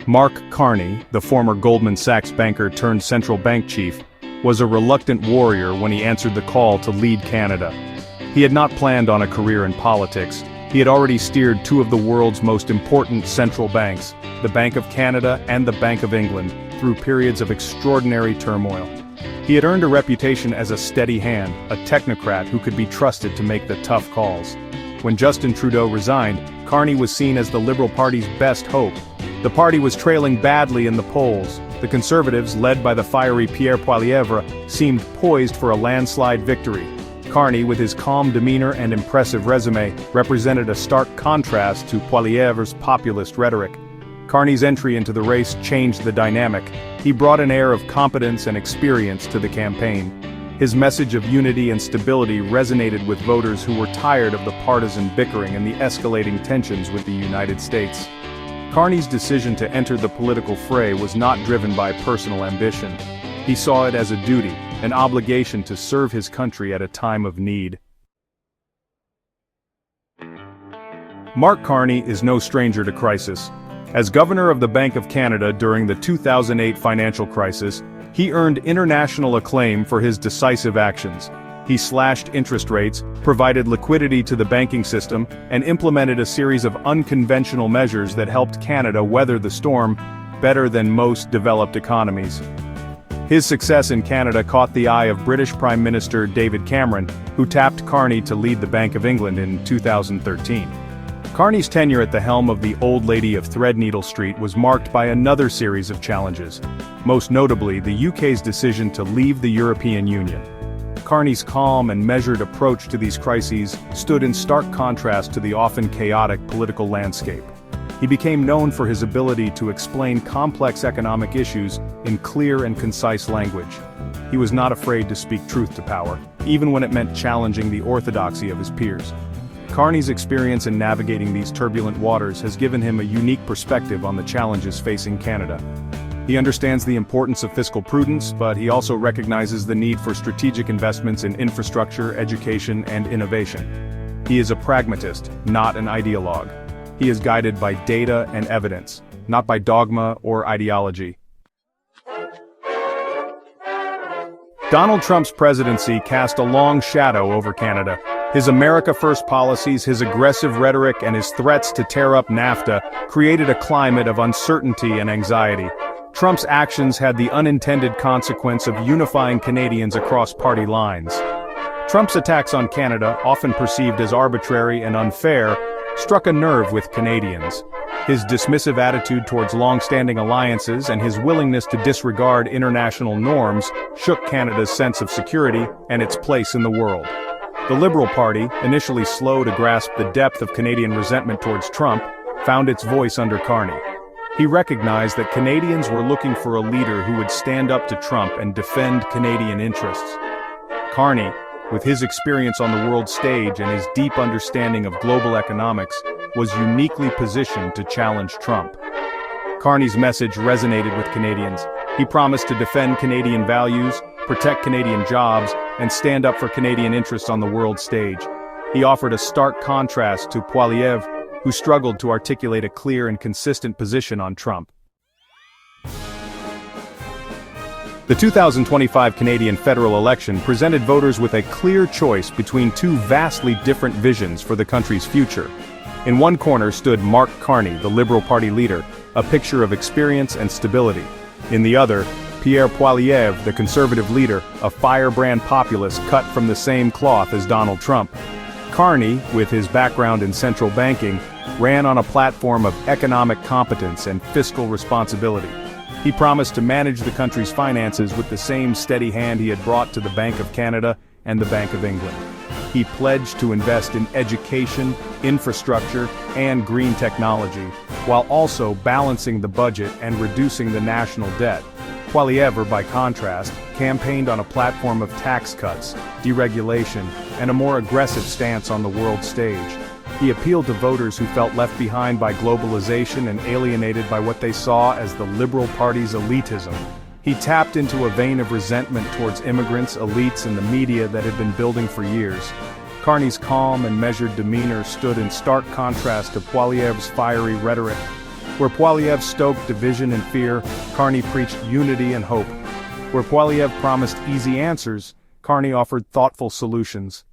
Mark Carney, the former Goldman Sachs banker turned central bank chief, was a reluctant warrior when he answered the call to lead Canada. He had not planned on a career in politics. He had already steered two of the world's most important central banks, the Bank of Canada and the Bank of England, through periods of extraordinary turmoil. He had earned a reputation as a steady hand, a technocrat who could be trusted to make the tough calls. When Justin Trudeau resigned, Carney was seen as the Liberal Party's best hope. The party was trailing badly in the polls. The Conservatives, led by the fiery Pierre Poilievre, seemed poised for a landslide victory. Carney, with his calm demeanor and impressive resume, represented a stark contrast to Poilievre's populist rhetoric. Carney's entry into the race changed the dynamic. He brought an air of competence and experience to the campaign. His message of unity and stability resonated with voters who were tired of the partisan bickering and the escalating tensions with the United States. Carney's decision to enter the political fray was not driven by personal ambition. He saw it as a duty, an obligation to serve his country at a time of need. Mark Carney is no stranger to crisis. As governor of the Bank of Canada during the 2008 financial crisis, he earned international acclaim for his decisive actions. He slashed interest rates, provided liquidity to the banking system, and implemented a series of unconventional measures that helped Canada weather the storm better than most developed economies. His success in Canada caught the eye of British Prime Minister David Cameron, who tapped Carney to lead the Bank of England in 2013. Carney's tenure at the helm of the Old Lady of Threadneedle Street was marked by another series of challenges, most notably the UK's decision to leave the European Union. Carney's calm and measured approach to these crises stood in stark contrast to the often chaotic political landscape. He became known for his ability to explain complex economic issues in clear and concise language. He was not afraid to speak truth to power, even when it meant challenging the orthodoxy of his peers. Carney's experience in navigating these turbulent waters has given him a unique perspective on the challenges facing Canada. He understands the importance of fiscal prudence, but he also recognizes the need for strategic investments in infrastructure, education, and innovation. He is a pragmatist, not an ideologue. He is guided by data and evidence, not by dogma or ideology. Donald Trump's presidency cast a long shadow over Canada. His America First policies, his aggressive rhetoric, and his threats to tear up NAFTA created a climate of uncertainty and anxiety. Trump's actions had the unintended consequence of unifying Canadians across party lines. Trump's attacks on Canada, often perceived as arbitrary and unfair, struck a nerve with Canadians. His dismissive attitude towards long-standing alliances and his willingness to disregard international norms shook Canada's sense of security and its place in the world. The Liberal Party, initially slow to grasp the depth of Canadian resentment towards Trump, found its voice under Carney. He recognized that Canadians were looking for a leader who would stand up to Trump and defend Canadian interests. Carney, with his experience on the world stage and his deep understanding of global economics, was uniquely positioned to challenge Trump. Carney's message resonated with Canadians. He promised to defend Canadian values, protect Canadian jobs, and stand up for Canadian interests on the world stage. He offered a stark contrast to Poilievre, who struggled to articulate a clear and consistent position on Trump. The 2025 Canadian federal election presented voters with a clear choice between two vastly different visions for the country's future. In one corner stood Mark Carney, the Liberal Party leader, a picture of experience and stability. In the other, Pierre Poilievre, the Conservative leader, a firebrand populist cut from the same cloth as Donald Trump. Carney, with his background in central banking, ran on a platform of economic competence and fiscal responsibility. He promised to manage the country's finances with the same steady hand he had brought to the Bank of Canada and the Bank of England. He pledged to invest in education, infrastructure, and green technology, while also balancing the budget and reducing the national debt. Poilievre, by contrast, campaigned on a platform of tax cuts, deregulation, and a more aggressive stance on the world stage. He appealed to voters who felt left behind by globalization and alienated by what they saw as the Liberal Party's elitism. He tapped into a vein of resentment towards immigrants, elites, and the media that had been building for years. Carney's calm and measured demeanor stood in stark contrast to Poilievre's fiery rhetoric. Where Poilievre stoked division and fear, Carney preached unity and hope. Where Poilievre promised easy answers, Carney offered thoughtful solutions.